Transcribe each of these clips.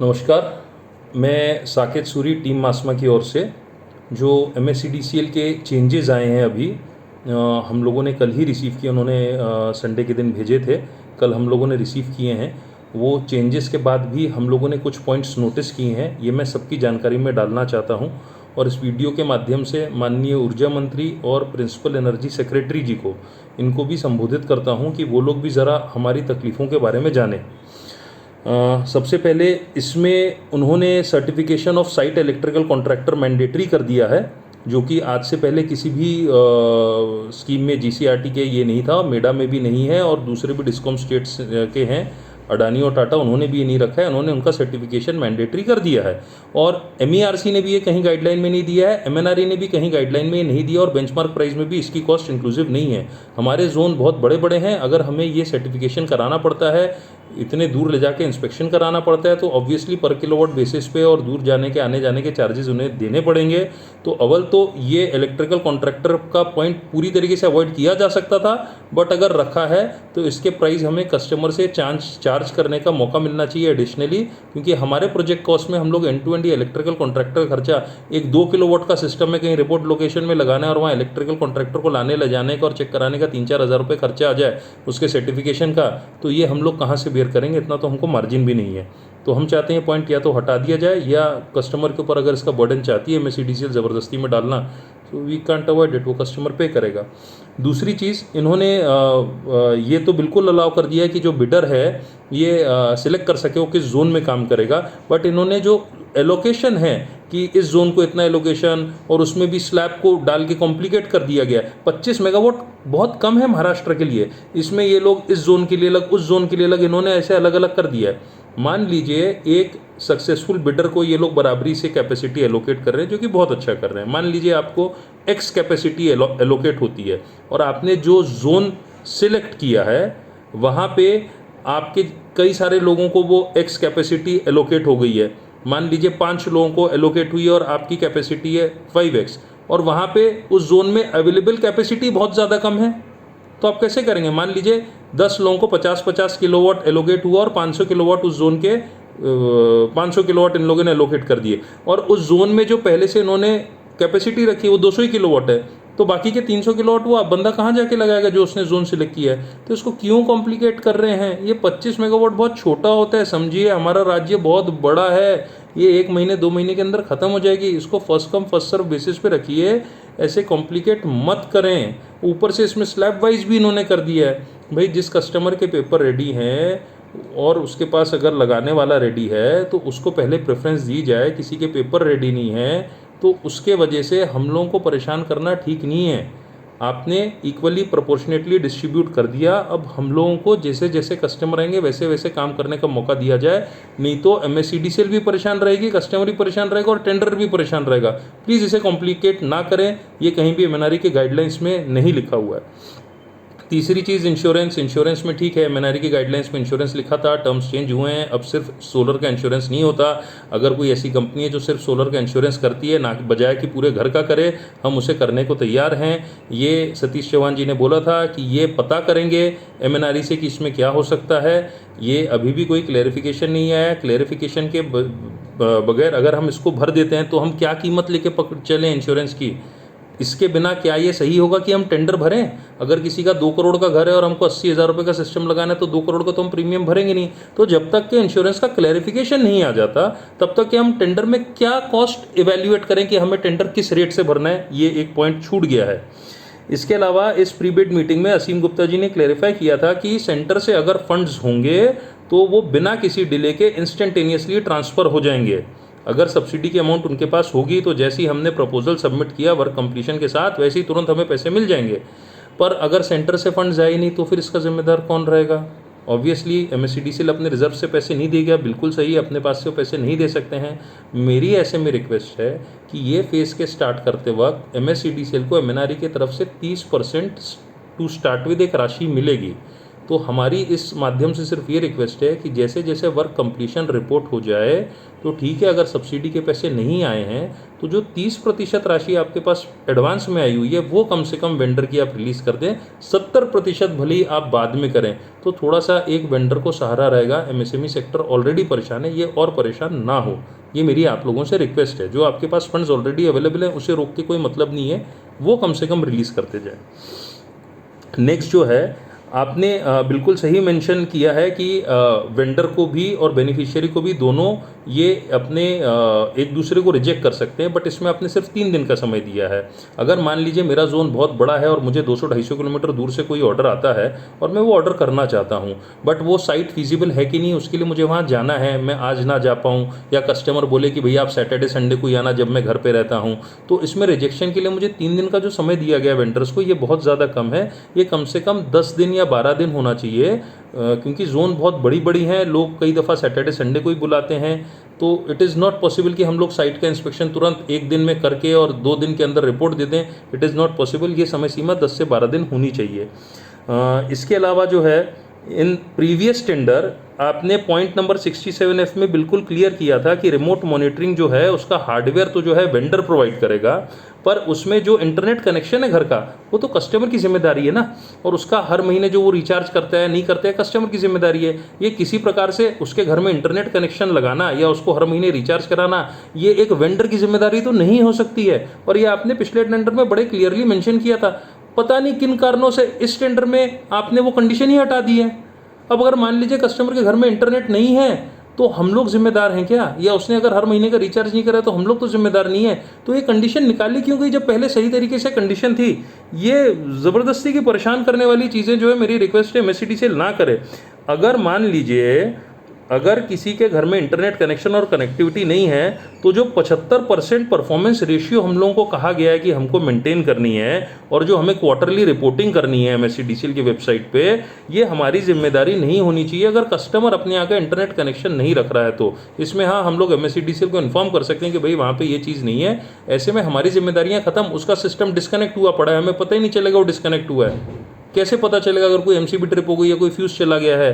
नमस्कार। मैं साकेत सूरी टीम मासमा की ओर से जो MSCDCL के चेंजेस आए हैं अभी हम लोगों ने कल ही रिसीव किए। उन्होंने संडे के दिन भेजे थे, कल हम लोगों ने रिसीव किए हैं। वो चेंजेस के बाद भी हम लोगों ने कुछ पॉइंट्स नोटिस किए हैं, ये मैं सबकी जानकारी में डालना चाहता हूँ। और इस वीडियो के माध्यम से माननीय ऊर्जा मंत्री और प्रिंसिपल एनर्जी सेक्रेटरी जी को, इनको भी संबोधित करता हूँ कि वो लोग भी ज़रा हमारी तकलीफ़ों के बारे में जानें। सबसे पहले इसमें उन्होंने certification of site electrical contractor mandatory कर दिया है, जो कि आज से पहले किसी भी स्कीम में GCRT के ये नहीं था, मेडा में भी नहीं है, और दूसरे भी डिस्कॉम स्टेट्स के हैं, अडानी और टाटा, उन्होंने भी ये नहीं रखा है। उन्होंने उनका सर्टिफिकेशन मैंडेटरी कर दिया है। और MERC ने भी ये कहीं गाइडलाइन में नहीं दिया है, MNRE ने भी कहीं गाइडलाइन में ये नहीं दिया, और बेंचमार्क प्राइस में भी इसकी कॉस्ट इंक्लूसिव नहीं है। हमारे जोन बहुत बड़े बड़े हैं, अगर हमें ये सर्टिफिकेशन कराना पड़ता है, इतने दूर ले जाके इंस्पेक्शन कराना पड़ता है, तो ऑब्वियसली पर किलोवाट बेसिस पे और दूर जाने के आने जाने के चार्जेस उन्हें देने पड़ेंगे। तो अव्वल तो ये इलेक्ट्रिकल कॉन्ट्रैक्टर का पॉइंट पूरी तरीके से अवॉइड किया जा सकता था, बट अगर रखा है तो इसके प्राइस हमें कस्टमर से चार्ज करने का मौका मिलना चाहिए एडिशनली, क्योंकि हमारे प्रोजेक्ट कॉस्ट में हम लोग end to end electrical contractor खर्चा, एक 2 किलोवाट का सिस्टम में कहीं रिपोर्ट लोकेशन में लगाना है और वहाँ इलेक्ट्रिकल कॉन्ट्रैक्टर को लाने ले जाने का और चेक कराने का 3-4 हज़ार रुपये खर्चा आ जाए उसके सर्टिफिकेशन का, तो ये हम लोग कहाँ से बेयर करेंगे? इतना तो हमको मार्जिन भी नहीं है। तो हम चाहते हैं पॉइंट या तो हटा दिया जाए, या कस्टमर के ऊपर अगर इसका बर्डन चाहती है MSCDCL ज़बरदस्ती में डालना, तो वी कांट अवॉइड इट, वो कस्टमर पे करेगा। दूसरी चीज़, इन्होंने ये तो बिल्कुल अलाउ कर दिया है कि जो बिडर है ये सिलेक्ट कर सके वो किस जोन में काम करेगा, बट इन्होंने जो एलोकेशन है कि इस जोन को इतना एलोकेशन, और उसमें भी स्लैब को डाल के कॉम्प्लिकेट कर दिया गया। 25 मेगावाट बहुत कम है महाराष्ट्र के लिए, इसमें ये लोग इस जोन के लिए अलग, उस जोन के लिए अलग, इन्होंने ऐसे अलग अलग कर दिया है। मान लीजिए एक सक्सेसफुल बिडर को ये लोग बराबरी से कैपेसिटी एलोकेट कर रहे हैं, जो कि बहुत अच्छा कर रहे हैं। मान लीजिए आपको X कैपेसिटी एलोकेट होती है, और आपने जो जोन सिलेक्ट किया है वहाँ पे आपके कई सारे लोगों को वो X कैपेसिटी एलोकेट हो गई है। मान लीजिए 5 लोगों को एलोकेट हुई है और आपकी कैपेसिटी है 5X, और वहाँ पे उस जोन में अवेलेबल कैपेसिटी बहुत ज़्यादा कम है, तो आप कैसे करेंगे? मान लीजिए 10 लोगों को 50-50 किलोवाट एलोकेट हुआ और 500 किलोवाट उस जोन के 500 किलोवाट इन लोगों ने एलोकेट कर दिए, और उस जोन में जो पहले से इन्होंने कैपेसिटी रखी है वो 200 ही किलोवाट है, तो बाकी के 300 किलोवाट वो बंदा कहाँ जाके लगाएगा जो उसने जोन सिलेक्ट किया है? तो इसको क्यों कॉम्प्लिकेट कर रहे हैं? ये 25 मेगावाट बहुत छोटा होता है, समझिए हमारा राज्य बहुत बड़ा है, ये 1 महीने 2 महीने के अंदर ख़त्म हो जाएगी। इसको first come first serve basis पे रखिए, ऐसे कॉम्प्लिकेट मत करें। ऊपर से इसमें स्लैब वाइज भी इन्होंने कर दिया है। भाई जिस कस्टमर के पेपर रेडी हैं और उसके पास अगर लगाने वाला रेडी है तो उसको पहले प्रेफरेंस दी जाए, किसी के पेपर रेडी नहीं है तो उसके वजह से हम लोगों को परेशान करना ठीक नहीं है। आपने इक्वली प्रोपोर्शनेटली डिस्ट्रीब्यूट कर दिया, अब हम लोगों को जैसे जैसे कस्टमर आएंगे वैसे वैसे काम करने का मौका दिया जाए, नहीं तो MSCDCL भी परेशान रहेगी, कस्टमर भी परेशान रहेगा और टेंडर भी परेशान रहेगा। प्लीज़ इसे कॉम्प्लिकेट ना करें, ये कहीं भी MNRE के गाइडलाइंस में नहीं लिखा हुआ है। तीसरी चीज़ इंश्योरेंस में ठीक है, MNRE की गाइडलाइंस में इंश्योरेंस लिखा था, टर्म्स चेंज हुए हैं, अब सिर्फ सोलर का इंश्योरेंस नहीं होता। अगर कोई ऐसी कंपनी है जो सिर्फ सोलर का इंश्योरेंस करती है, ना बजाय कि पूरे घर का करे, हम उसे करने को तैयार हैं। ये सतीश चौहान जी ने बोला था कि ये पता करेंगे MNRE से कि इसमें क्या हो सकता है। ये अभी भी कोई क्लैरिफिकेशन नहीं आया। क्लैरिफिकेशन के बगैर अगर हम इसको भर देते हैं तो हम क्या कीमत लेके पकड़ चलें इंश्योरेंस की? इसके बिना क्या ये सही होगा कि हम टेंडर भरें? अगर किसी का 2 करोड़ का घर है और हमको 80,000 रुपये का सिस्टम लगाना है तो 2 करोड़ का तो हम प्रीमियम भरेंगे नहीं। तो जब तक के इंश्योरेंस का क्लैरिफिकेशन नहीं आ जाता तब तक कि हम टेंडर में क्या कॉस्ट इवेल्युएट करें कि हमें टेंडर किस रेट से भरना है, ये एक पॉइंट छूट गया है। इसके अलावा इस प्रीबिड मीटिंग में असीम गुप्ता जी ने क्लैरिफाई किया था कि सेंटर से अगर फंड्स होंगे तो वो बिना किसी डिले के इंस्टेंटेनियसली ट्रांसफ़र हो जाएंगे। अगर सब्सिडी की अमाउंट उनके पास होगी तो जैसे ही हमने प्रपोजल सबमिट किया वर्क कंप्लीशन के साथ, वैसे ही तुरंत हमें पैसे मिल जाएंगे। पर अगर सेंटर से फंड्स आए नहीं तो फिर इसका जिम्मेदार कौन रहेगा? ऑब्वियसली MSCDCL अपने रिजर्व से पैसे नहीं देगा, बिल्कुल सही, अपने पास से वो पैसे नहीं दे सकते हैं। मेरी ऐसे में रिक्वेस्ट है कि ये फेज़ के स्टार्ट करते वक्त MSCDCL को MNRE की तरफ से 30% टू स्टार्ट विद एक राशि मिलेगी, तो हमारी इस माध्यम से सिर्फ ये रिक्वेस्ट है कि जैसे जैसे वर्क कंप्लीशन रिपोर्ट हो जाए तो ठीक है, अगर सब्सिडी के पैसे नहीं आए हैं तो जो 30% राशि आपके पास एडवांस में आई हुई है वो कम से कम वेंडर की आप रिलीज़ कर दें। 70% भले ही आप बाद में करें तो थोड़ा सा एक वेंडर को सहारा रहेगा। एमएसएमई सेक्टर ऑलरेडी परेशान है, ये और परेशान ना हो, ये मेरी आप लोगों से रिक्वेस्ट है। जो आपके पास फंड्स ऑलरेडी अवेलेबल है उसे रोक के कोई मतलब नहीं है, वो कम से कम रिलीज़ करते जाए। नेक्स्ट जो है, आपने बिल्कुल सही मेंशन किया है कि वेंडर को भी और बेनिफिशियरी को भी दोनों ये अपने एक दूसरे को रिजेक्ट कर सकते हैं, बट इसमें आपने सिर्फ 3 दिन का समय दिया है। अगर मान लीजिए मेरा जोन बहुत बड़ा है और मुझे 200-250 किलोमीटर दूर से कोई ऑर्डर आता है और मैं वो ऑर्डर करना चाहता हूँ, बट वो साइट फिजिबल है कि नहीं उसके लिए मुझे वहाँ जाना है, मैं आज ना जा पाऊँ, या कस्टमर बोले कि भैया आप सैटरडे संडे को ही आना जब मैं घर पर रहता हूँ, तो इसमें रिजेक्शन के लिए मुझे 3 दिन का जो समय दिया गया वेंडर्स को, ये बहुत ज़्यादा कम है। ये कम से कम 10 दिन या 12 दिन होना चाहिए, क्योंकि जोन बहुत बड़ी बड़ी हैं, लोग कई दफ़ा सैटरडे संडे को ही बुलाते हैं, तो इट इज़ नॉट पॉसिबल कि हम लोग साइट का इंस्पेक्शन तुरंत 1 दिन में करके और 2 दिन के अंदर रिपोर्ट दे दें। इट इज़ नॉट पॉसिबल, ये समय सीमा 10 से 12 दिन होनी चाहिए। इसके अलावा जो है, इन प्रीवियस टेंडर आपने पॉइंट नंबर 67F में बिल्कुल क्लियर किया था कि रिमोट मॉनिटरिंग जो है उसका हार्डवेयर तो जो है वेंडर प्रोवाइड करेगा, पर उसमें जो इंटरनेट कनेक्शन है घर का वो तो कस्टमर की जिम्मेदारी है ना, और उसका हर महीने जो वो रिचार्ज करता है नहीं करता है कस्टमर की जिम्मेदारी है। ये किसी प्रकार से उसके घर में इंटरनेट कनेक्शन लगाना या उसको हर महीने रिचार्ज कराना ये एक वेंडर की जिम्मेदारी तो नहीं हो सकती है। और ये आपने पिछले टेंडर में बड़े क्लियरली मेंशन किया था, पता नहीं किन कारणों से इस टेंडर में आपने वो कंडीशन ही हटा दी है। अब अगर मान लीजिए कस्टमर के घर में इंटरनेट नहीं है तो हम लोग जिम्मेदार हैं क्या, या उसने अगर हर महीने का रिचार्ज नहीं करा तो हम लोग तो जिम्मेदार नहीं है। तो ये कंडीशन निकाली क्यों गई जब पहले सही तरीके से कंडीशन थी। ये ज़बरदस्ती की परेशान करने वाली चीज़ें जो है, मेरी रिक्वेस्ट है एमएससीडीसीएल ना करे। अगर मान लीजिए अगर किसी के घर में इंटरनेट कनेक्शन और कनेक्टिविटी नहीं है तो जो 75% परफॉर्मेंस रेशियो हम लोगों को कहा गया है कि हमको मेंटेन करनी है और जो हमें क्वार्टरली रिपोर्टिंग करनी है एमएससीडीसीएल की वेबसाइट पे, ये हमारी जिम्मेदारी नहीं होनी चाहिए अगर कस्टमर अपने यहाँ का इंटरनेट कनेक्शन नहीं रख रहा है तो। इसमें हाँ, हम लोग एमएससीडीसीएल को इन्फॉर्म कर सकते हैं कि भाई वहाँ पर ये चीज़ नहीं है। ऐसे में हमारी जिम्मेदारियाँ खत्म, उसका सिस्टम डिस्कनेक्ट हुआ पड़ा है, हमें पता ही नहीं चलेगा वो डिस्कनेक्ट हुआ है। कैसे पता चलेगा अगर कोई एमसीबी ट्रिप हो गई या कोई फ्यूज़ चला गया है,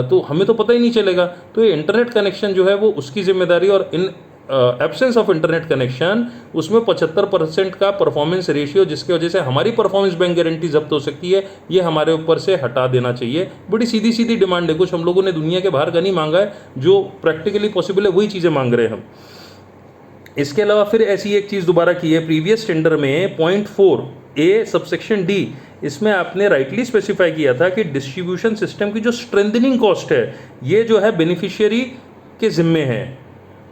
तो हमें तो पता ही नहीं चलेगा। तो ये इंटरनेट कनेक्शन जो है वो उसकी जिम्मेदारी, और in absence of internet connection उसमें 75% का परफॉर्मेंस रेशियो जिसकी वजह से हमारी परफॉर्मेंस बैंक गारंटी जब्त हो सकती है, ये हमारे ऊपर से हटा देना चाहिए। बड़ी सीधी सीधी डिमांड है, कुछ हम लोगों ने दुनिया के बाहर का नहीं मांगा है, जो प्रैक्टिकली पॉसिबल है वही चीज़ें मांग रहे हैं हम। इसके अलावा फिर ऐसी एक चीज़ दोबारा की है प्रीवियस टेंडर में, पॉइंट 4A सबसेक्शन D, इसमें आपने राइटली स्पेसिफाई किया था कि डिस्ट्रीब्यूशन सिस्टम की जो स्ट्रेंथनिंग कॉस्ट है ये जो है बेनिफिशियरी के जिम्मे है।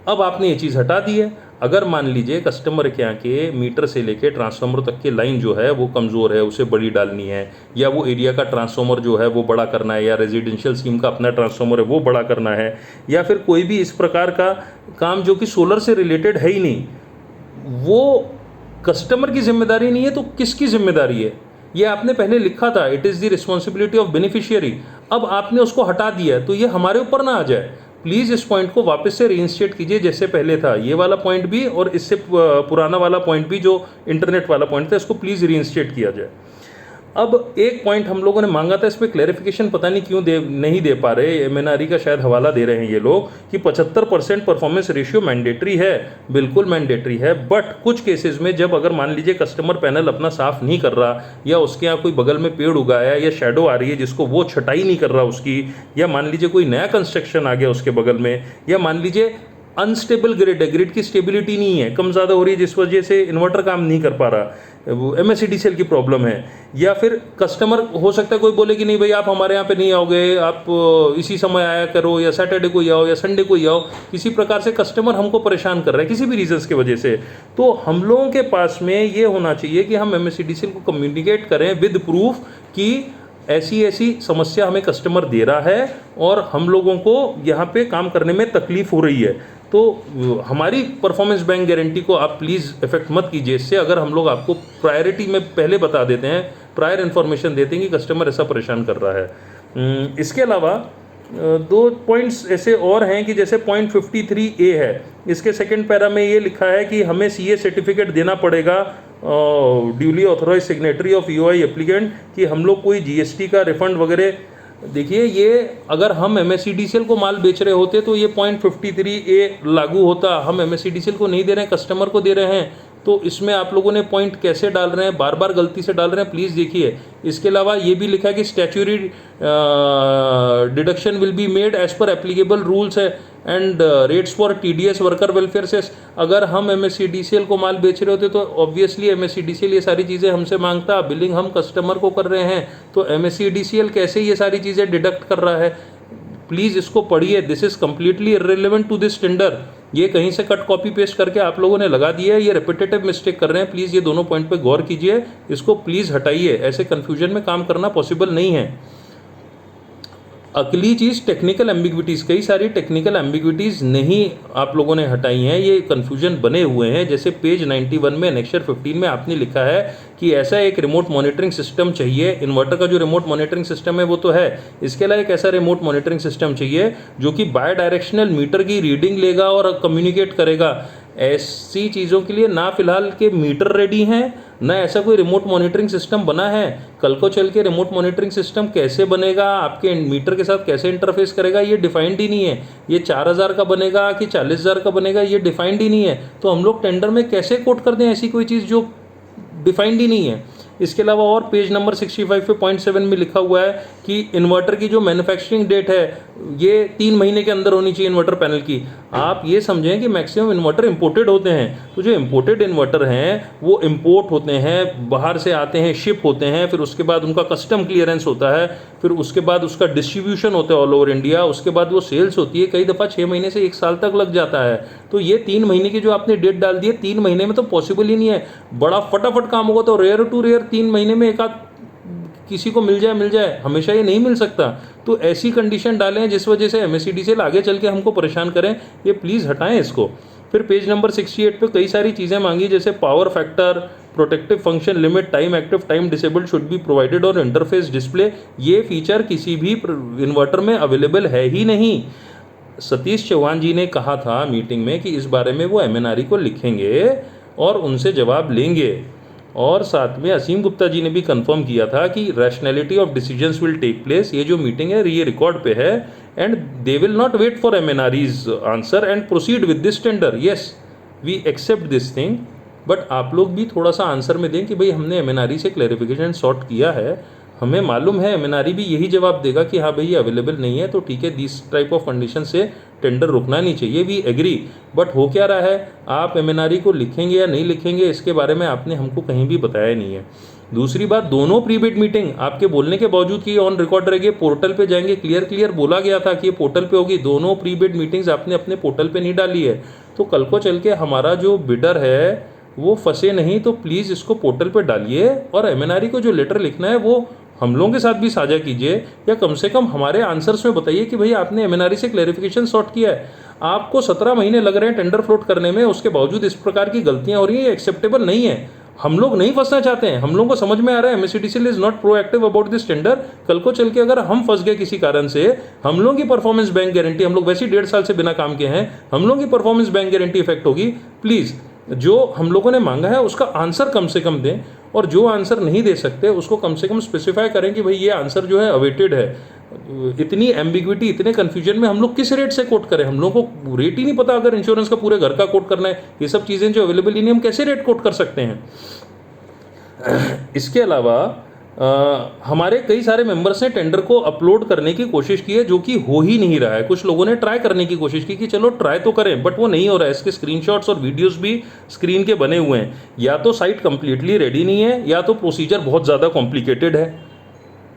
अब आपने ये चीज़ हटा दी है। अगर मान लीजिए कस्टमर के यहाँ के मीटर से लेके ट्रांसफार्मर तक की लाइन जो है वो कमज़ोर है, उसे बड़ी डालनी है, या वो एरिया का ट्रांसफार्मर जो है वो बड़ा करना है, या रेजिडेंशियल स्कीम का अपना ट्रांसफार्मर है वो बड़ा करना है, या फिर कोई भी इस प्रकार का काम जो कि सोलर से रिलेटेड है ही नहीं, वो कस्टमर की जिम्मेदारी नहीं है तो किसकी जिम्मेदारी है? ये आपने पहले लिखा था, it is the responsibility of beneficiary. अब आपने उसको हटा दिया है तो ये हमारे ऊपर ना आ जाए। प्लीज़ इस पॉइंट को वापस से रीइंस्टेट कीजिए जैसे पहले था, ये वाला पॉइंट भी और इससे पुराना वाला पॉइंट भी जो इंटरनेट वाला पॉइंट था, इसको प्लीज़ रीइंस्टेट किया जाए। अब एक पॉइंट हम लोगों ने मांगा था, इस पर क्लैरिफिकेशन पता नहीं क्यों नहीं दे पा रहे, एमएनआरई का शायद हवाला दे रहे हैं ये लोग, कि 75% परफॉर्मेंस रेशियो मैंडेटरी है। बिल्कुल मैंडेटरी है, बट कुछ केसेस में जब अगर मान लीजिए कस्टमर पैनल अपना साफ़ नहीं कर रहा, या उसके यहाँ कोई बगल में पेड़ उगाया या शेडो आ रही है जिसको वो छटाई नहीं कर रहा उसकी, या मान लीजिए कोई नया कंस्ट्रक्शन आ गया उसके बगल में, या मान लीजिए अनस्टेबल ग्रिड है, ग्रिड की स्टेबिलिटी नहीं है, कम ज़्यादा हो रही है जिस वजह से इन्वर्टर काम नहीं कर पा रहा, वो एमएससीडीसीएल की प्रॉब्लम है, या फिर कस्टमर हो सकता है कोई बोले कि नहीं भाई आप हमारे यहाँ पे नहीं आओगे, आप इसी समय आया करो, या सैटरडे को ही आओ या संडे को ही आओ, किसी प्रकार से कस्टमर हमको परेशान कर रहा है किसी भी रीजंस की वजह से, तो हम लोगों के पास में ये होना चाहिए कि हम एमएससीडीसीएल को कम्युनिकेट करें विद प्रूफ कि ऐसी ऐसी समस्या हमें कस्टमर दे रहा है और हम लोगों को यहाँ पे काम करने में तकलीफ हो रही है, तो हमारी परफॉर्मेंस बैंक गारंटी को आप प्लीज़ इफेक्ट मत कीजिए इससे। अगर हम लोग आपको प्रायोरिटी में पहले बता देते हैं, प्रायर इन्फॉर्मेशन देते हैं कि कस्टमर ऐसा परेशान कर रहा है। इसके अलावा 2 पॉइंट्स ऐसे और हैं कि जैसे पॉइंट 53A है, इसके सेकंड पैरा में ये लिखा है कि हमें CA सर्टिफिकेट देना पड़ेगा duly authorise signatory of EOI applicant, कि हम लोग कोई GST का रिफंड वगैरह देखिए, ये अगर हम MSCDCL को माल बेच रहे होते तो ये .53A लागू होता। हम MSCDCL को नहीं दे रहे हैं, कस्टमर को दे रहे हैं, तो इसमें आप लोगों ने पॉइंट कैसे डाल रहे हैं, बार बार गलती से डाल रहे हैं, प्लीज़ देखिए। इसके अलावा ये भी लिखा है कि statutory deduction will be made as per applicable rules है and rates for TDS worker welfare cess. अगर हम MSCDCL को माल बेच रहे होते तो ऑब्वियसली MSCDCL ये सारी चीज़ें हमसे मांगता, बिलिंग हम कस्टमर को कर रहे हैं, तो MSCDCL कैसे ये सारी चीज़ें डिडक्ट कर रहा है? प्लीज़ इसको पढ़िए, this is completely irrelevant to this tender. ये कहीं से कट कॉपी पेस्ट करके आप लोगों ने लगा दिया है, ये रिपीटेटिव मिस्टेक कर रहे हैं। प्लीज़ ये दोनों पॉइंट पे गौर कीजिए, इसको प्लीज़ हटाइए, ऐसे कन्फ्यूजन में काम करना पॉसिबल नहीं है। अगली चीज़ टेक्निकल एम्बिग्विटीज़, कई सारी टेक्निकल एम्बिग्विटीज़ नहीं आप लोगों ने हटाई हैं, ये कन्फ्यूजन बने हुए हैं। जैसे पेज 91 में एनेक्चर 15 में आपने लिखा है कि ऐसा एक रिमोट मॉनिटरिंग सिस्टम चाहिए। इन्वर्टर का जो रिमोट मॉनिटरिंग सिस्टम है वो तो है, इसके अलावा एक ऐसा रिमोट मॉनिटरिंग सिस्टम चाहिए जो कि बाय डायरेक्शनल मीटर की रीडिंग लेगा और कम्युनिकेट करेगा। ऐसी चीज़ों के लिए ना फिलहाल के मीटर रेडी हैं, ना ऐसा कोई रिमोट मॉनिटरिंग सिस्टम बना है। कल को चल के रिमोट मॉनिटरिंग सिस्टम कैसे बनेगा, आपके मीटर के साथ कैसे इंटरफेस करेगा, ये डिफाइंड ही नहीं है। ये 4000 का बनेगा कि 40,000 का बनेगा, ये डिफाइंड ही नहीं है। तो हम लोग टेंडर में कैसे कोट कर दें ऐसी कोई चीज़ जो डिफाइंड ही नहीं है। इसके अलावा और पेज नंबर 65 पे .7 में लिखा हुआ है कि इन्वर्टर की जो मैन्युफैक्चरिंग डेट है ये 3 महीने के अंदर होनी चाहिए इन्वर्टर पैनल की। आप ये समझें कि मैक्सिमम इन्वर्टर इंपोर्टेड होते हैं, तो जो इंपोर्टेड इन्वर्टर हैं वो इंपोर्ट होते हैं, बाहर से आते हैं, शिप होते हैं, फिर उसके बाद उनका कस्टम क्लियरेंस होता है, फिर उसके बाद उसका डिस्ट्रीब्यूशन होता है ऑल ओवर इंडिया, उसके बाद वो सेल्स होती है, कई दफ़ा 6 महीने से 1 साल तक लग जाता है। तो ये 3 महीने की जो आपने डेट डाल दी है, 3 महीने में तो पॉसिबल ही नहीं है। बड़ा फटाफट काम होगा तो रेयर टू रेयर 3 महीने में एक आध किसी को मिल जाए, हमेशा ये नहीं मिल सकता। तो ऐसी कंडीशन डालें जिस वजह से MSCDCL आगे चल के हमको परेशान करें, ये प्लीज़ हटाएं इसको। फिर पेज नंबर 68 पे कई सारी चीज़ें मांगी, जैसे power factor, protective function limit, time active, time disabled should be provided और इंटरफेस डिस्प्ले। ये फीचर किसी भी इन्वर्टर में अवेलेबल है ही नहीं। सतीश चौहान जी ने कहा था मीटिंग में कि इस बारे में वो MNRE को लिखेंगे और उनसे जवाब लेंगे, और साथ में असीम गुप्ता जी ने भी कंफर्म किया था कि rationality of decisions will take place. ये जो मीटिंग है ये रिकॉर्ड पे है, and they will not wait for MNRE's answer and proceed with this tender. Yes, we accept this thing, but आप लोग भी थोड़ा सा आंसर में दें कि भाई हमने MNRE से क्लैरिफिकेशन सॉर्ट किया है, हमें मालूम है MNRE भी यही जवाब देगा कि हाँ भाई ये अवेलेबल नहीं है, तो ठीक है, दिस टाइप ऑफ कंडीशन से टेंडर रुकना नहीं चाहिए, वी एग्री। बट हो क्या रहा है, आप MNRE को लिखेंगे या नहीं लिखेंगे इसके बारे में आपने हमको कहीं भी बताया नहीं है। दूसरी बात, दोनों प्री बिड मीटिंग आपके बोलने के बावजूद कि ऑन रिकॉर्ड रहेगी, पोर्टल पे जाएंगे, क्लियर बोला गया था कि ये पोर्टल पे होगी, दोनों प्री बिड मीटिंग्स आपने अपने पोर्टल पे नहीं डाली है। तो कल को चल के हमारा जो बिडर है वो फंसे नहीं, तो प्लीज़ इसको पोर्टल पे डालिए, और MNRE को जो लेटर लिखना है वो हम लोगों के साथ भी साझा कीजिए, या कम से कम हमारे आंसर्स में बताइए कि भाई आपने MNRE से क्लैरिफिकेशन सॉर्ट किया है। आपको 17 महीने लग रहे हैं टेंडर फ्लोट करने में, उसके बावजूद इस प्रकार की गलतियां हो रही हैं, ये एक्सेप्टेबल नहीं है। हम लोग नहीं फंसना चाहते हैं, हम लोगों को समझ में आ रहा है MSCDCL is not proactive about this tender. कल को चल के अगर हम फंस गए किसी कारण से, हम लोगों की परफॉर्मेंस बैंक गारंटी, हम लोग वैसे ही 1.5 साल से बिना काम के हैं, हम लोगों की परफॉर्मेंस बैंक गारंटी इफेक्ट होगी। प्लीज़ जो हम लोगों ने मांगा है उसका आंसर कम से कम दें, और जो आंसर नहीं दे सकते उसको कम से कम स्पेसिफाई करें कि भाई ये आंसर जो है अवेटेड है। इतनी एम्बिग्विटी, इतने कन्फ्यूजन में हम लोग किस रेट से कोट करें? हम लोगों को रेट ही नहीं पता। अगर इंश्योरेंस का पूरे घर का कोट करना है, ये सब चीज़ें जो अवेलेबल ही नहीं, हम कैसे रेट कोट कर सकते हैं? इसके अलावा हमारे कई सारे मेंबर्स ने टेंडर को अपलोड करने की कोशिश की है, जो कि हो ही नहीं रहा है। कुछ लोगों ने ट्राई करने की कोशिश की कि चलो ट्राई तो करें, बट वो नहीं हो रहा है। इसके स्क्रीनशॉट्स और वीडियोस भी स्क्रीन के बने हुए हैं। या तो साइट कंप्लीटली रेडी नहीं है, या तो प्रोसीजर बहुत ज़्यादा कॉम्प्लिकेटेड है।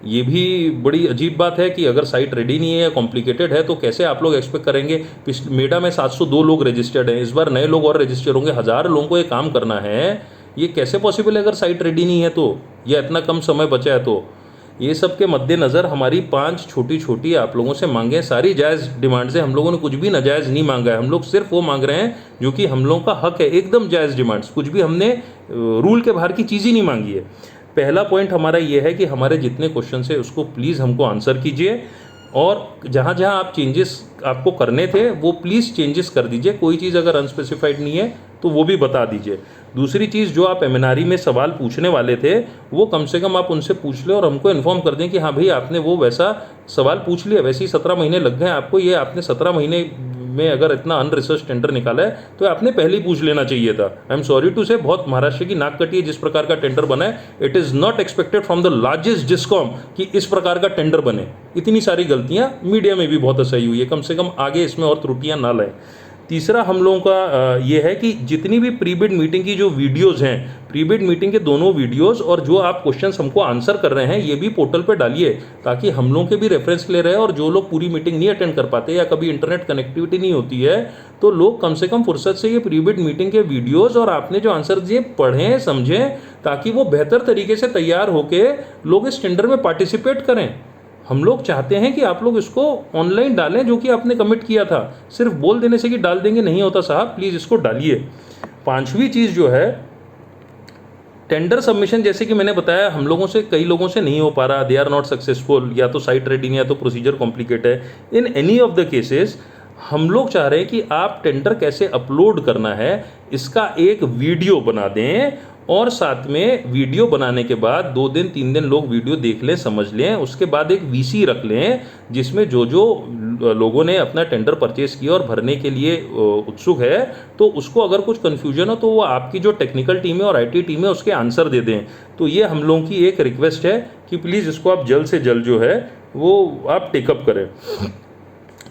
ये भी बड़ी अजीब बात है कि अगर साइट रेडी नहीं है या कॉम्प्लिकेटेड है तो कैसे आप लोग एक्सपेक्ट करेंगे। मेडा में 702 लोग रजिस्टर्ड हैं, इस बार नए लोग और रजिस्टर होंगे, 1000 लोगों को ये काम करना है। ये कैसे पॉसिबल है अगर साइट रेडी नहीं है तो, या इतना कम समय बचा है तो? ये सब के मद्देनज़र हमारी 5 छोटी छोटी आप लोगों से मांगे, सारी जायज़ डिमांड्स है। हम लोगों ने कुछ भी नाजायज़ नहीं मांगा है। हम लोग सिर्फ वो मांग रहे हैं जो कि हम लोगों का हक है, एकदम जायज़ डिमांड्स। कुछ भी हमने रूल के बाहर की चीज़ ही नहीं मांगी है। पहला पॉइंट हमारा ये है कि हमारे जितने क्वेश्चन है उसको प्लीज़ हमको आंसर कीजिए, और जहाँ जहाँ आप चेंजेस आपको करने थे वो प्लीज़ चेंजेस कर दीजिए। कोई चीज़ अगर अनस्पेसिफाइड नहीं है तो वो भी बता दीजिए। दूसरी चीज़, जो आप एमएनआरई में सवाल पूछने वाले थे वो कम से कम आप उनसे पूछ लें और हमको इन्फॉर्म कर दें कि हाँ भाई आपने वो वैसा सवाल पूछ लिया। वैसे ही 17 महीने लग गए आपको, ये आपने 17 महीने में अगर इतना अनरिसर्च टेंडर निकाला है तो आपने पहले ही पूछ लेना चाहिए था। आई एम सॉरी टू से, बहुत महाराष्ट्र की नाक कटी है जिस प्रकार का टेंडर बना है। It is not expected from the largest discom कि इस प्रकार का टेंडर बने। इतनी सारी गलतियां मीडिया में भी बहुत सही हुई है, कम से कम आगे इसमें और त्रुटियां ना लाएं। तीसरा हम लोगों का ये है कि जितनी भी प्री बिड मीटिंग की जो वीडियोस हैं, प्री बिड मीटिंग के दोनों वीडियोस और जो आप क्वेश्चंस हमको आंसर कर रहे हैं ये भी पोर्टल पे डालिए, ताकि हम लोगों के भी रेफरेंस ले रहे हैं। और जो लोग पूरी मीटिंग नहीं अटेंड कर पाते या कभी इंटरनेट कनेक्टिविटी नहीं होती है तो लोग कम से कम फुर्सत से ये प्री बिड मीटिंग के वीडियोज़ और आपने जो आंसर दिए पढ़ें, समझें, ताकि वो बेहतर तरीके से तैयार होकर लोग इस टेंडर में पार्टिसिपेट करें। हम लोग चाहते हैं कि आप लोग इसको ऑनलाइन डालें जो कि आपने कमिट किया था। सिर्फ बोल देने से कि डाल देंगे नहीं होता साहब, प्लीज़ इसको डालिए। पांचवी चीज़ जो है, टेंडर सबमिशन, जैसे कि मैंने बताया हम लोगों से, कई लोगों से नहीं हो पा रहा, दे आर नॉट सक्सेसफुल, या तो साइट रेडी नहीं, या तो प्रोसीजर कॉम्प्लिकेट है। In any of the cases हम लोग चाह रहे हैं कि आप टेंडर कैसे अपलोड करना है इसका एक वीडियो बना दें, और साथ में वीडियो बनाने के बाद 2 दिन 3 दिन लोग वीडियो देख लें, समझ लें। उसके बाद एक वीसी रख लें जिसमें जो जो लोगों ने अपना टेंडर परचेस किया और भरने के लिए उत्सुक है, तो उसको अगर कुछ कन्फ्यूजन हो तो वो आपकी जो टेक्निकल टीम है और आईटी टीम है उसके आंसर दे दें। तो ये हम लोगों की एक रिक्वेस्ट है कि प्लीज़ इसको आप जल्द से जल्द जो है वो आप टेकअप करें।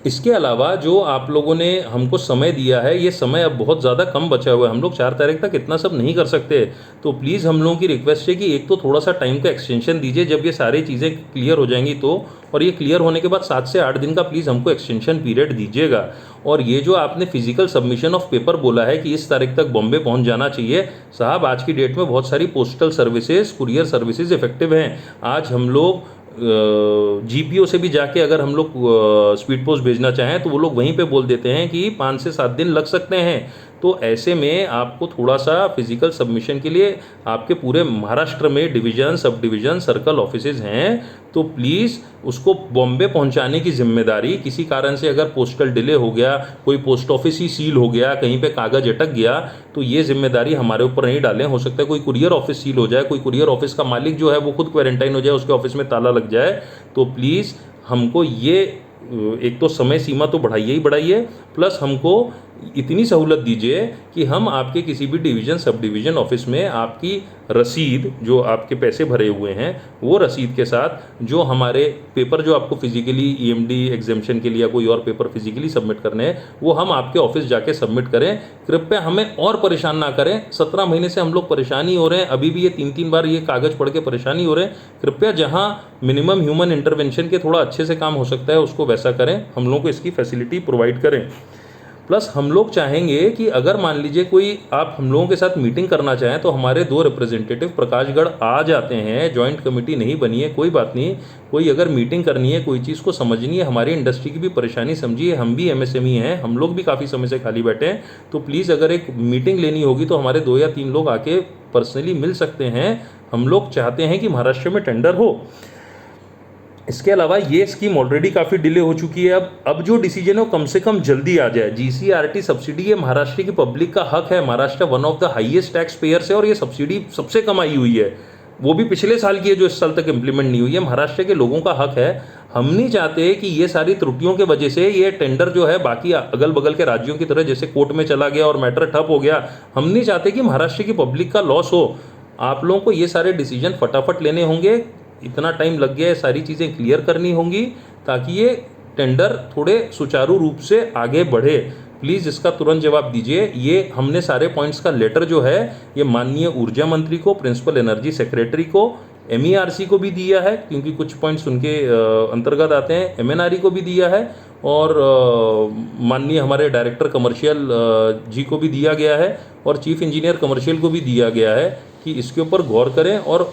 इसके अलावा जो आप लोगों ने हमको समय दिया है, ये समय अब बहुत ज़्यादा कम बचा हुआ है, हम लोग 4 तारीख तक इतना सब नहीं कर सकते। तो प्लीज़ हम लोगों की रिक्वेस्ट है कि एक तो थोड़ा सा टाइम का एक्सटेंशन दीजिए जब ये सारी चीज़ें क्लियर हो जाएंगी तो, और ये क्लियर होने के बाद 7 से 8 दिन का प्लीज़ हमको एक्सटेंशन पीरियड दीजिएगा। और ये जो आपने फिजिकल सबमिशन ऑफ पेपर बोला है कि इस तारीख तक बॉम्बे पहुंच जाना चाहिए, साहब आज की डेट में बहुत सारी postal services, courier services effective हैं। आज हम लोग जीपीओ से भी जाके अगर हम लोग स्पीड पोस्ट भेजना चाहें तो वो लोग वहीं पे बोल देते हैं कि 5 से 7 दिन लग सकते हैं। तो ऐसे में आपको थोड़ा सा फिजिकल सबमिशन के लिए आपके पूरे महाराष्ट्र में division, sub division, circle offices हैं, तो प्लीज़ उसको बॉम्बे पहुंचाने की जिम्मेदारी, किसी कारण से अगर पोस्टल डिले हो गया, कोई पोस्ट ऑफिस ही सील हो गया, कहीं पे कागज़ अटक गया, तो ये जिम्मेदारी हमारे ऊपर नहीं डालें। हो सकता है कोई कुरियर ऑफिस सील हो जाए, कोई कुरियर ऑफिस का मालिक जो है वो खुद क्वारंटाइन हो जाए, उसके ऑफिस में ताला लग जाए, तो प्लीज़ हमको ये एक तो समय सीमा तो बढ़ाइए ही बढ़ाइए, प्लस हमको इतनी सहूलत दीजिए कि हम आपके किसी भी डिवीज़न, सब डिवीज़न ऑफिस में आपकी रसीद, जो आपके पैसे भरे हुए हैं वो रसीद के साथ जो हमारे पेपर जो आपको फिजिकली ईएमडी एग्जामिशन के लिए या कोई और पेपर फिजिकली सबमिट करने हैं, वो हम आपके ऑफिस जाके सबमिट करें। कृपया हमें और परेशान ना करें। 17 महीने से हम लोग परेशान ही हो रहे हैं, अभी भी ये 3-3 बार ये कागज़ पढ़ के परेशान ही हो रहे हैं। कृपया जहाँ मिनिमम ह्यूमन इंटरवेंशन के थोड़ा अच्छे से काम हो सकता है उसको वैसा करें, हम लोग को इसकी फैसिलिटी प्रोवाइड करें। प्लस हम लोग चाहेंगे कि अगर मान लीजिए कोई आप हम लोगों के साथ मीटिंग करना चाहें तो हमारे 2 रिप्रेजेंटेटिव प्रकाशगढ़ आ जाते हैं। जॉइंट कमेटी नहीं बनी है, कोई बात नहीं। कोई अगर मीटिंग करनी है, कोई चीज़ को समझनी है, हमारी इंडस्ट्री की भी परेशानी समझिए, हम भी एमएसएमई हैं, हम लोग भी काफ़ी समय से खाली बैठे हैं। तो प्लीज़ अगर एक मीटिंग लेनी होगी तो हमारे 2 या 3 लोग आके पर्सनली मिल सकते हैं। हम लोग चाहते हैं कि महाराष्ट्र में टेंडर हो। इसके अलावा ये स्कीम ऑलरेडी काफ़ी डिले हो चुकी है। अब जो डिसीजन है वो कम से कम जल्दी आ जाए। जीसीआरटी सब्सिडी ये महाराष्ट्र की पब्लिक का हक है। Maharashtra one of the highest tax payers है और ये सब्सिडी सबसे कम आई हुई है, वो भी पिछले साल की है जो इस साल तक इम्प्लीमेंट नहीं हुई है। महाराष्ट्र के लोगों का हक है। हम नहीं चाहते कि ये सारी त्रुटियों की वजह से ये टेंडर जो है बाकी अगल बगल के राज्यों की तरह जैसे कोर्ट में चला गया और मैटर ठप हो गया। हम नहीं चाहते कि महाराष्ट्र की पब्लिक का लॉस हो। आप लोगों को ये सारे डिसीजन फटाफट लेने होंगे, इतना टाइम लग गया है, सारी चीज़ें क्लियर करनी होंगी ताकि ये टेंडर थोड़े सुचारू रूप से आगे बढ़े। प्लीज़ इसका तुरंत जवाब दीजिए। ये हमने सारे पॉइंट्स का लेटर जो है ये माननीय ऊर्जा मंत्री को, प्रिंसिपल एनर्जी सेक्रेटरी को, MERC को भी दिया है क्योंकि कुछ पॉइंट्स उनके अंतर्गत आते हैं, MNRE को भी दिया है और माननीय हमारे डायरेक्टर कमर्शियल जी को भी दिया गया है और चीफ इंजीनियर कमर्शियल को भी दिया गया है कि इसके ऊपर गौर करें और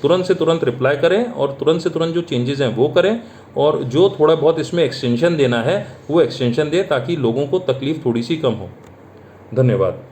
तुरंत से तुरंत रिप्लाई करें और तुरंत से तुरंत जो चेंजेस हैं वो करें और जो थोड़ा बहुत इसमें एक्सटेंशन देना है वो एक्सटेंशन दें ताकि लोगों को तकलीफ थोड़ी सी कम हो। धन्यवाद।